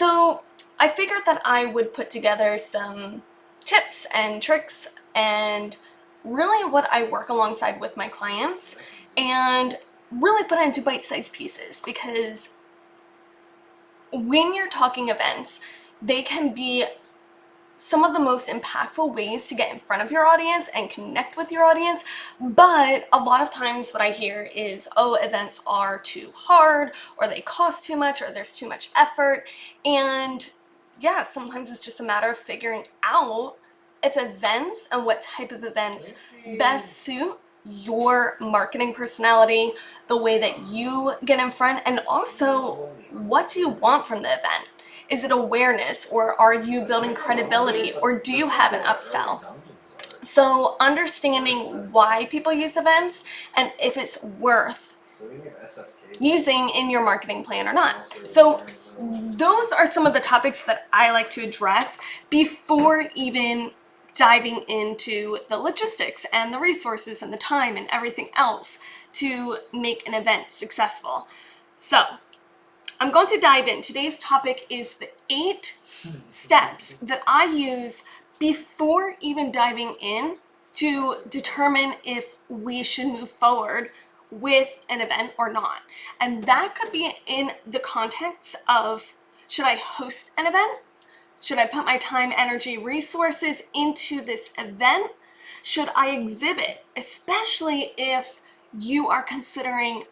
So I figured that I would put together some tips and tricks and really what I work alongside with my clients and really put it into bite-sized pieces, because when you're talking events, they can be some of the most impactful ways to get in front of your audience and connect with your audience. But a lot of times what I hear is, oh, events are too hard, or they cost too much, or there's too much effort. And yeah, sometimes it's just a matter of figuring out if events and what type of events best suit your marketing personality, the way that you get in front, and also what do you want from the event? Is it awareness, or are you building credibility, or do you have an upsell? So understanding why people use events and if it's worth using in your marketing plan or not. So those are some of the topics that I like to address before even diving into the logistics and the resources and the time and everything else to make an event successful. So I'm going to dive in. Today's topic is the 8 steps that I use before even diving in to determine if we should move forward with an event or not. And that could be in the context of, should I host an event? Should I put my time, energy, resources into this event? Should I exhibit? Especially if you are considering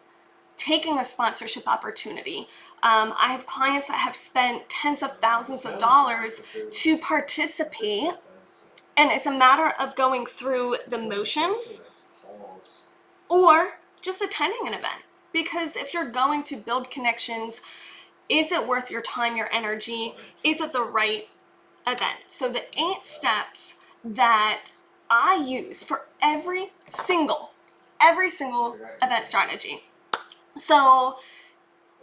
taking a sponsorship opportunity. I have clients that have spent tens of thousands of dollars to participate, and it's a matter of going through the motions or just attending an event. Because if you're going to build connections, is it worth your time, your energy? Is it the right event? So the 8 steps that I use for every single event strategy. So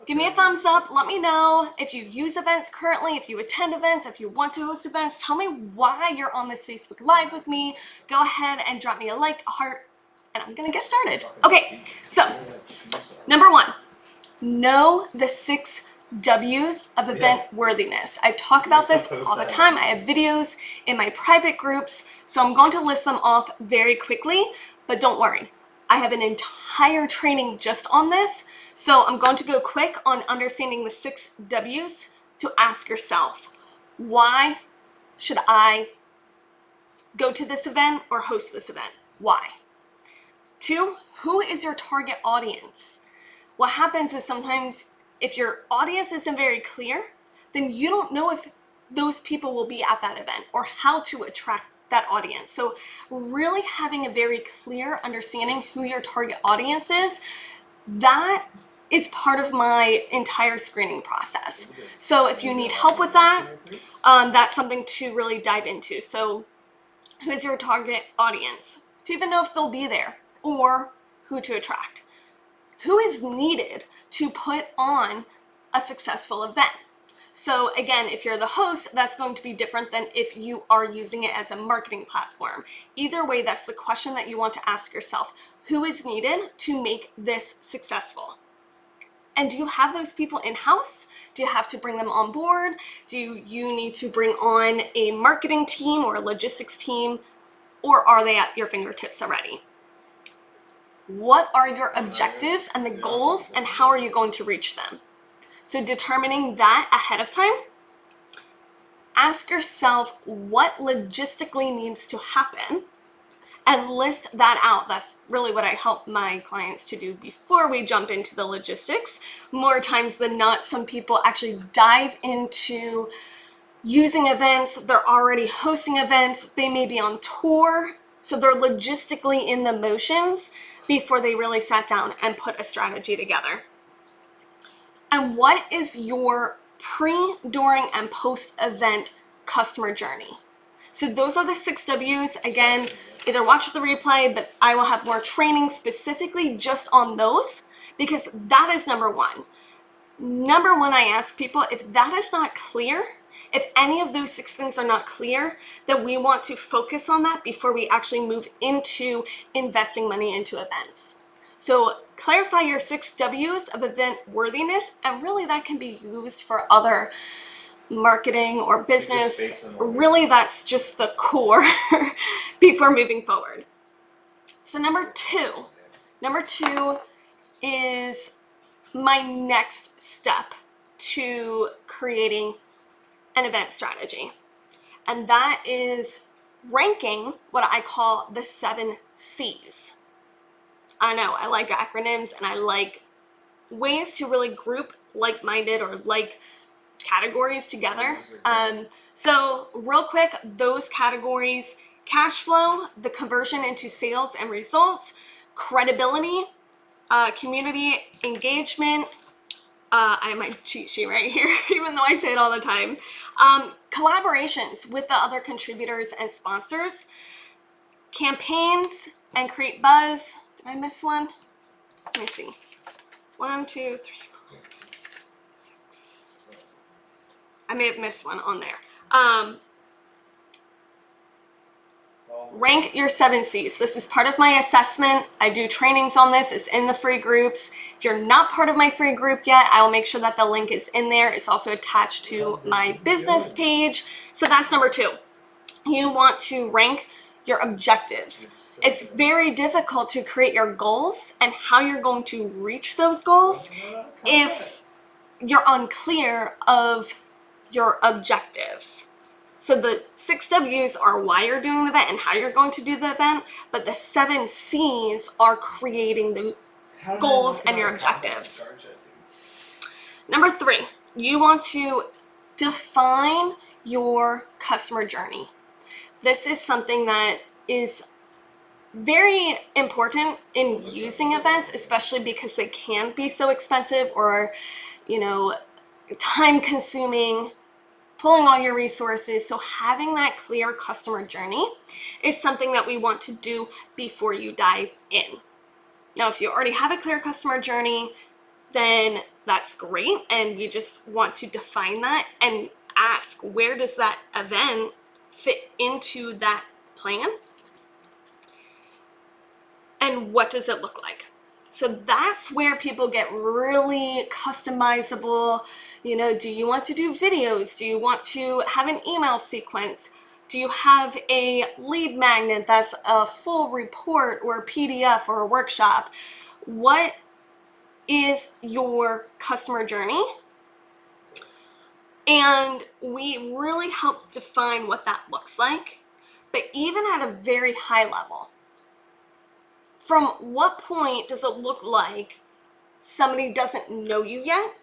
give me a thumbs up. Let me know if you use events currently, if you attend events, if you want to host events. Tell me why you're on this Facebook Live with me. Go ahead and drop me a like, a heart, and I'm gonna get started. Okay, so number 1, know the 6 W's of event worthiness. I talk about this all the time. I have videos in my private groups, so I'm going to list them off very quickly, but don't worry. I have an entire training just on this, so I'm going to go quick on understanding the 6 W's to ask yourself, why should I go to this event or host this event? Why? 2, who is your target audience? What happens is sometimes if your audience isn't very clear, then you don't know if those people will be at that event or how to attract that audience. So really having a very clear understanding who your target audience is, that is part of my entire screening process. So if you need help with that, that's something to really dive into. So who is your target audience? To even know if they'll be there or who to attract. Who is needed to put on a successful event? So again, if you're the host, that's going to be different than if you are using it as a marketing platform. Either way, that's the question that you want to ask yourself. Who is needed to make this successful? And do you have those people in-house? Do you have to bring them on board? Do you need to bring on a marketing team or a logistics team? Or are they at your fingertips already? What are your objectives and the goals, and how are you going to reach them? So determining that ahead of time, ask yourself what logistically needs to happen and list that out. That's really what I help my clients to do before we jump into the logistics. More times than not, some people actually dive into using events. They're already hosting events. They may be on tour, so they're logistically in the motions before they really sat down and put a strategy together. And what is your pre, during, and post-event customer journey? So those are the 6 W's. Again, either watch the replay, but I will have more training specifically just on those, because that is number 1. Number 1, I ask people, if that is not clear, if any of those 6 things are not clear, then we want to focus on that before we actually move into investing money into events. So clarify your 6 W's of event worthiness, and really that can be used for other marketing or business. Really, that's just the core before moving forward. So number two is my next step to creating an event strategy. And that is ranking what I call the 7 C's. I know, I like acronyms and I like ways to really group like-minded or like categories together. So real quick, those categories: cash flow, the conversion into sales and results, credibility, community engagement. I have my cheat sheet right here, even though I say it all the time. Collaborations with the other contributors and sponsors, campaigns and create buzz. Did I miss one? Let me see. 1, 2, 3, 4, 6. I may have missed one on there. Rank your 7 C's. This is part of my assessment. I do trainings on this. It's in the free groups. If you're not part of my free group yet, I will make sure that the link is in there. It's also attached to my business page. So that's number 2. You want to rank your objectives. It's very difficult to create your goals and how you're going to reach those goals if you're unclear of your objectives. So the 6 W's are why you're doing the event and how you're going to do the event, but the 7 C's are creating the goals and your objectives. Number 3, you want to define your customer journey. This is something that is very important in using events, especially because they can be so expensive or, time consuming, pulling all your resources. So having that clear customer journey is something that we want to do before you dive in. Now, if you already have a clear customer journey, then that's great. And you just want to define that and ask, where does that event fit into that plan? And what does it look like? So that's where people get really customizable. Do you want to do videos? Do you want to have an email sequence? Do you have a lead magnet that's a full report or a PDF or a workshop? What is your customer journey? And we really help define what that looks like, but even at a very high level. From what point does it look like somebody doesn't know you yet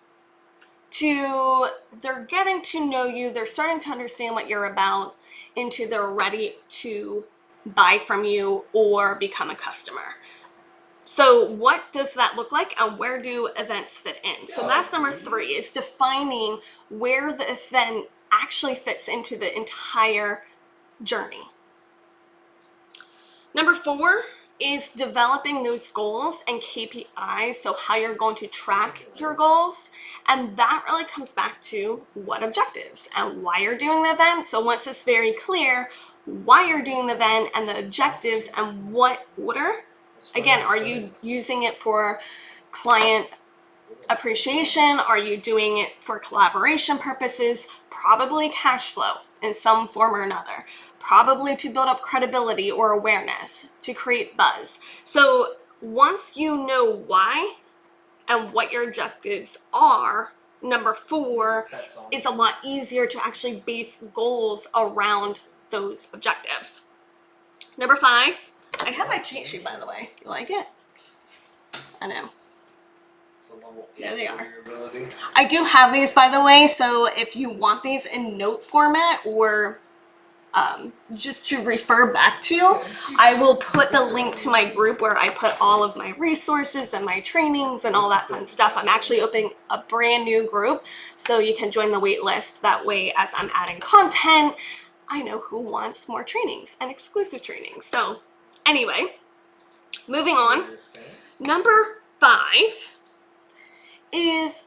to they're getting to know you, they're starting to understand what you're about, into they're ready to buy from you or become a customer? So what does that look like and where do events fit in? So that's number 3, is defining where the event actually fits into the entire journey. Number 4 is developing those goals and KPIs, so how you're going to track your goals. And that really comes back to what objectives and why you're doing the event. So once it's very clear why you're doing the event and the objectives and what order, again, are you using it for client appreciation? Are you doing it for collaboration purposes? Probably cash flow in some form or another. Probably to build up credibility or awareness, to create buzz. So once you know why and what your objectives are, number 4 is a lot easier to actually base goals around those objectives. Number 5, I have my cheat sheet, by the way. You like it? I know. There they are. I do have these, by the way, so if you want these in note format or just to refer back to, I will put the link to my group where I put all of my resources and my trainings and all that fun stuff. I'm actually opening a brand new group, so you can join the wait list. That way, as I'm adding content, I know who wants more trainings and exclusive trainings. So anyway, moving on. Number 5 is,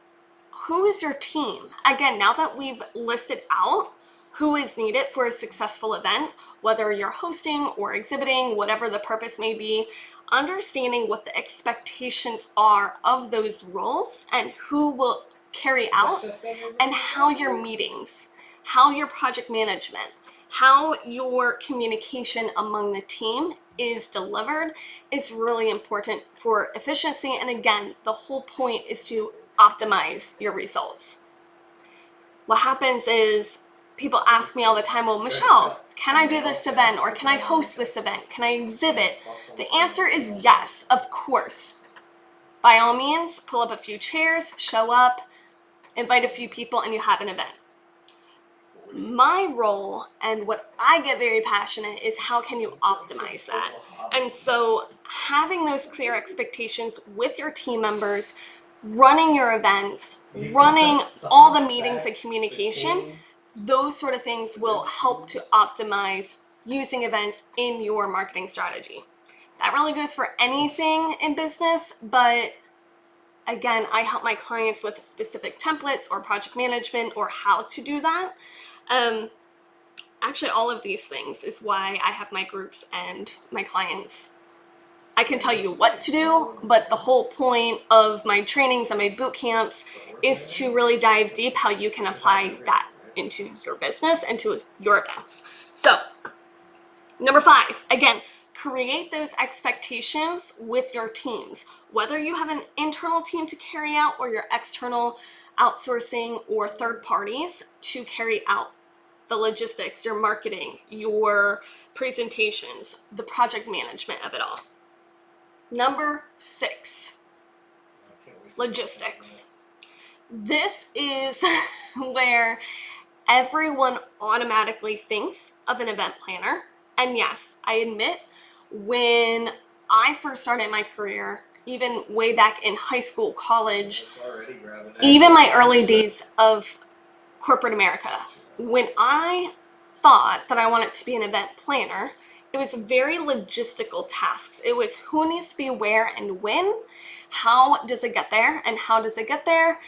who is your team? Again, now that we've listed out who is needed for a successful event, whether you're hosting or exhibiting, whatever the purpose may be, understanding what the expectations are of those roles and who will carry out and how your meetings how your project management, how your communication among the team is delivered is really important for efficiency. And again, the whole point is to optimize your results. What happens is people ask me all the time, well, Michelle, can I do this event, or can I host this event? Can I exhibit? The answer is yes, of course. By all means, pull up a few chairs, show up, invite a few people, and you have an event. My role and what I get very passionate is how can you optimize that? And so having those clear expectations with your team members, running your events, running all the meetings and communication, those sort of things will help to optimize using events in your marketing strategy. That really goes for anything in business, but again, I help my clients with specific templates or project management or how to do that. Actually, all of these things is why I have my groups and my clients. I can tell you what to do, but the whole point of my trainings and my boot camps is to really dive deep how you can apply that into your business and to your events. So, number 5, again, create those expectations with your teams. Whether you have an internal team to carry out or your external outsourcing or third parties to carry out the logistics, your marketing, your presentations, the project management of it all. Number 6, logistics. This is where everyone automatically thinks of an event planner. And yes, I admit, when I first started my career, even way back in high school, college, even my early days of corporate America, when I thought that I wanted to be an event planner, it was very logistical tasks. It was who needs to be where and when, how does it get there, and how does it get there.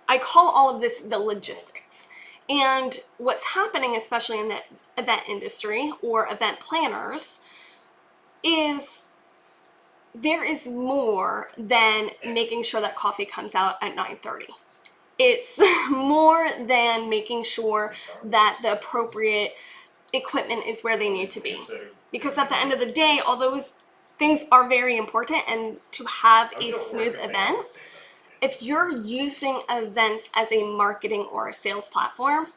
I call all of this the logistics. And what's happening, especially in the event industry or event planners, is there is more than making sure that coffee comes out at 9:30. It's more than making sure that the appropriate equipment is where they need to be. Because at the end of the day, all those things are very important, and to have a smooth event, if you're using events as a marketing or a sales platform,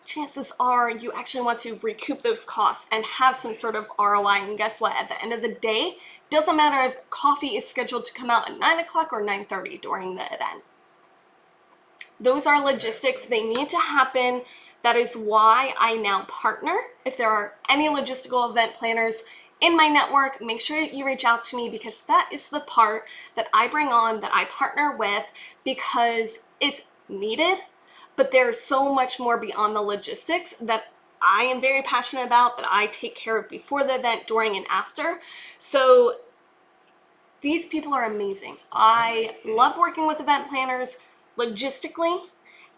chances are you actually want to recoup those costs and have some sort of ROI. And guess what? At the end of the day, doesn't matter if coffee is scheduled to come out at 9 o'clock or 9:30 during the event. Those are logistics. They need to happen. That is why I now partner. If there are any logistical event planners in my network, make sure you reach out to me, because that is the part that I bring on, that I partner with, because it's needed. But there's so much more beyond the logistics that I am very passionate about, that I take care of before the event, during, and after. So these people are amazing. I love working with event planners logistically,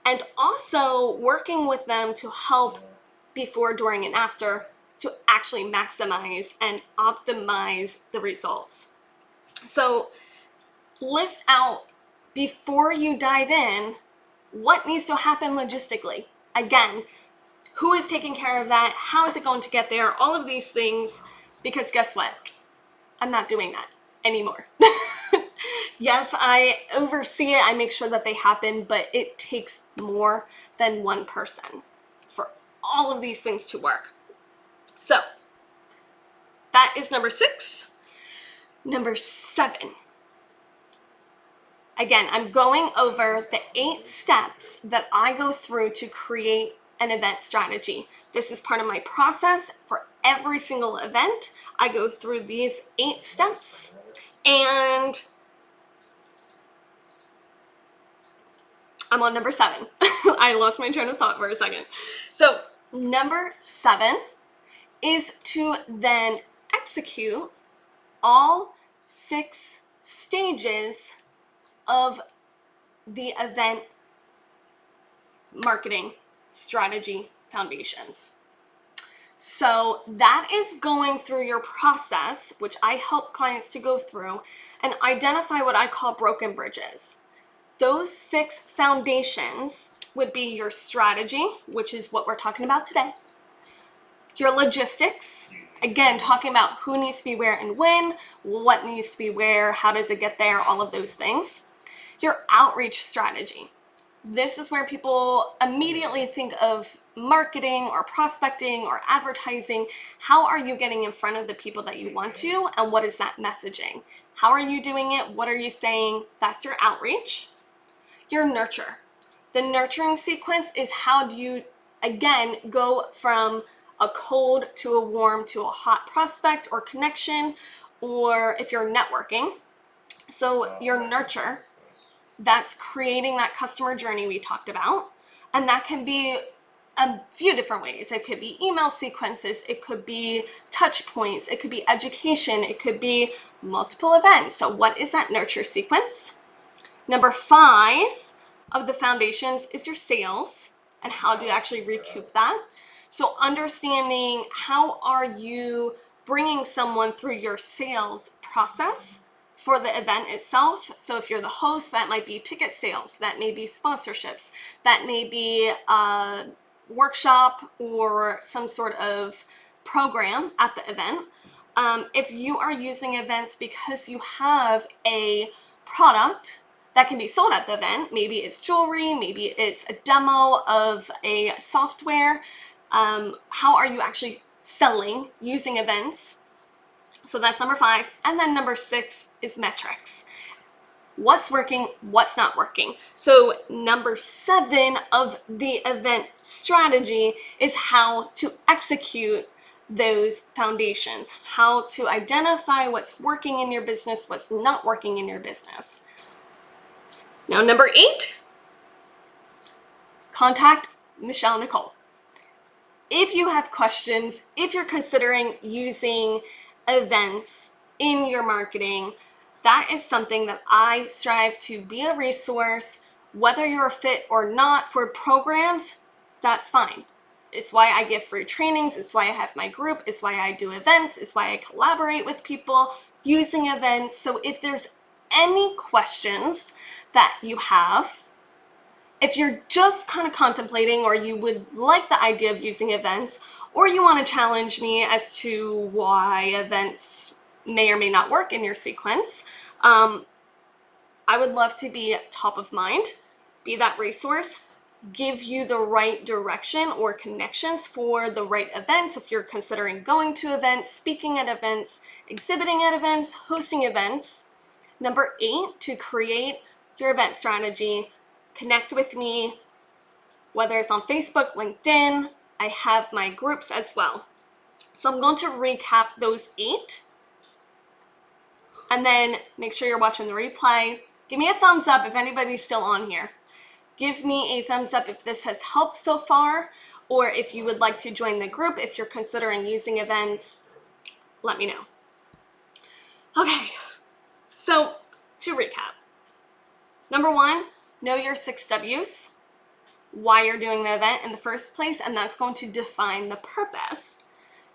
and also working with them to help before, during, and after to actually maximize and optimize the results. So list out, before you dive in, what needs to happen logistically. Again, who is taking care of that? How is it going to get there? All of these things, because guess what? I'm not doing that anymore. Yes, I oversee it. I make sure that they happen, but it takes more than one person for all of these things to work. So that is number 6. Number 7. Again, I'm going over the 8 steps that I go through to create an event strategy. This is part of my process for every single event. I go through these 8 steps, and I'm on number 7. I lost my train of thought for a second. So number 7 is to then execute all 6 stages of the event marketing strategy foundations. So that is going through your process, which I help clients to go through, and identify what I call broken bridges. Those 6 foundations would be your strategy, which is what we're talking about today. Your logistics, again, talking about who needs to be where and when, what needs to be where, how does it get there, all of those things. Your outreach strategy. This is where people immediately think of marketing or prospecting or advertising. How are you getting in front of the people that you want to, and what is that messaging? How are you doing it? What are you saying? That's your outreach. Your nurture. The nurturing sequence is how do you, again, go from a cold to a warm to a hot prospect or connection, or if you're networking. So your nurture, that's creating that customer journey we talked about. And that can be a few different ways. It could be email sequences, it could be touch points, it could be education, it could be multiple events. So what is that nurture sequence? Number 5 of the foundations is your sales, and how do you actually recoup that? So understanding how are you bringing someone through your sales process for the event itself. So if you're the host, that might be ticket sales, that may be sponsorships, that may be a workshop or some sort of program at the event. If you are using events because you have a product that can be sold at the event, maybe it's jewelry, maybe it's a demo of a software, how are you actually selling using events? So that's number 5. And then number 6 is metrics. What's working, what's not working. So number 7 of the event strategy is how to execute those foundations, how to identify what's working in your business, what's not working in your business. Now, number 8, contact Nicole. If you have questions, if you're considering using events in your marketing, that is something that I strive to be a resource. Whether you're a fit or not for programs, that's fine. It's why I give free trainings. It's why I have my group. It's why I do events. It's why I collaborate with people using events. So if there's any questions that you have, if you're just kind of contemplating or you would like the idea of using events, or you want to challenge me as to why events may or may not work in your sequence, I would love to be top of mind, be that resource, give you the right direction or connections for the right events if you're considering going to events, speaking at events, exhibiting at events, hosting events. Number 8, to create your event strategy, connect with me, whether it's on Facebook, LinkedIn. I have my groups as well. So I'm going to recap those 8, and then make sure you're watching the replay. Give me a thumbs up if anybody's still on here. Give me a thumbs up if this has helped so far, or if you would like to join the group, if you're considering using events, let me know. Okay, so to recap. Number 1, know your 6 W's, why you're doing the event in the first place, and that's going to define the purpose.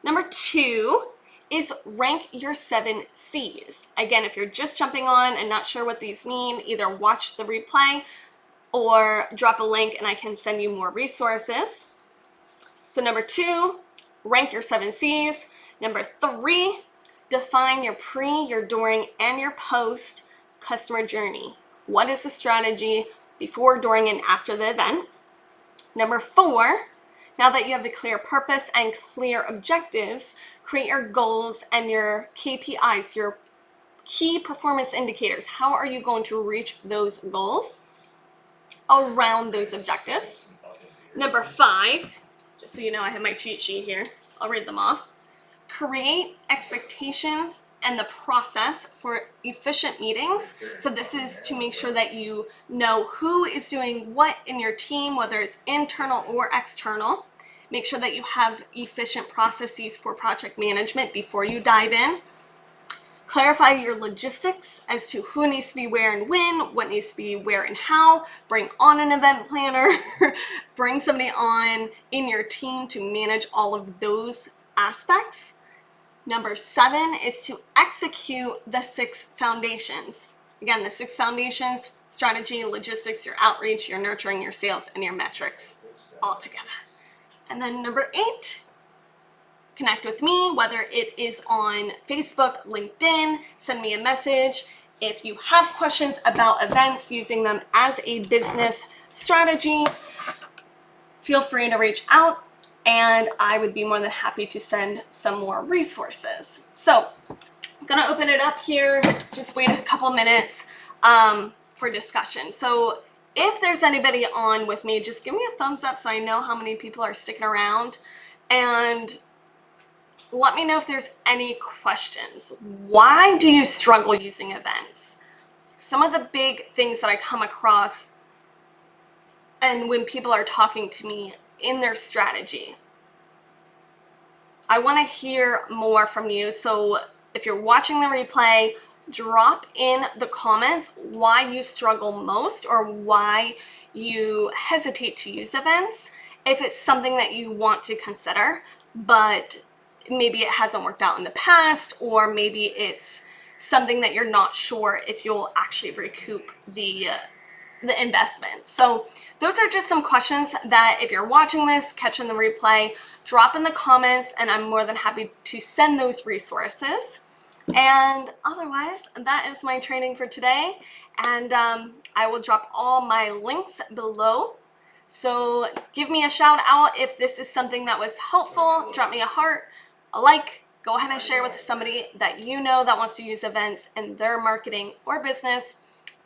Number 2 is rank your 7 C's. Again, if you're just jumping on and not sure what these mean, either watch the replay or drop a link and I can send you more resources. So number 2, rank your 7 C's. Number 3, define your pre, your during, and your post customer journey. What is the strategy before, during, and after the event? Number 4, now that you have a clear purpose and clear objectives, create your goals and your KPIs, your key performance indicators. How are you going to reach those goals around those objectives? Number 5, just so you know, I have my cheat sheet here. I'll read them off. Create expectations and the process for efficient meetings. So this is to make sure that you know who is doing what in your team, whether it's internal or external. Make sure that you have efficient processes for project management before you dive in. Clarify your logistics as to who needs to be where and when, what needs to be where and how. Bring on an event planner, bring somebody on in your team to manage all of those aspects. Number 7 is to execute the 6 foundations. Again, the 6 foundations, strategy, logistics, your outreach, your nurturing, your sales, and your metrics all together. And then number 8, connect with me, whether it is on Facebook, LinkedIn, send me a message. If you have questions about events, using them as a business strategy, feel free to reach out, and I would be more than happy to send some more resources. So I'm gonna open it up here, just wait a couple minutes for discussion. So if there's anybody on with me, just give me a thumbs up so I know how many people are sticking around, and let me know if there's any questions. Why do you struggle using events? Some of the big things that I come across and when people are talking to me in their strategy, I want to hear more from you. So if you're watching the replay, drop in the comments why you struggle most or why you hesitate to use events. If it's something that you want to consider, but maybe it hasn't worked out in the past, or maybe it's something that you're not sure if you'll actually recoup the investment. So those are just some questions that if you're watching this, catching the replay, drop in the comments, and I'm more than happy to send those resources. And otherwise, that is my training for today, and I will drop all my links below. So give me a shout out if this is something that was helpful. Drop me a heart, a like, go ahead and share with somebody that you know that wants to use events in their marketing or business.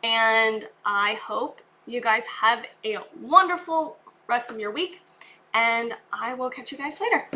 And I hope you guys have a wonderful rest of your week, and I will catch you guys later.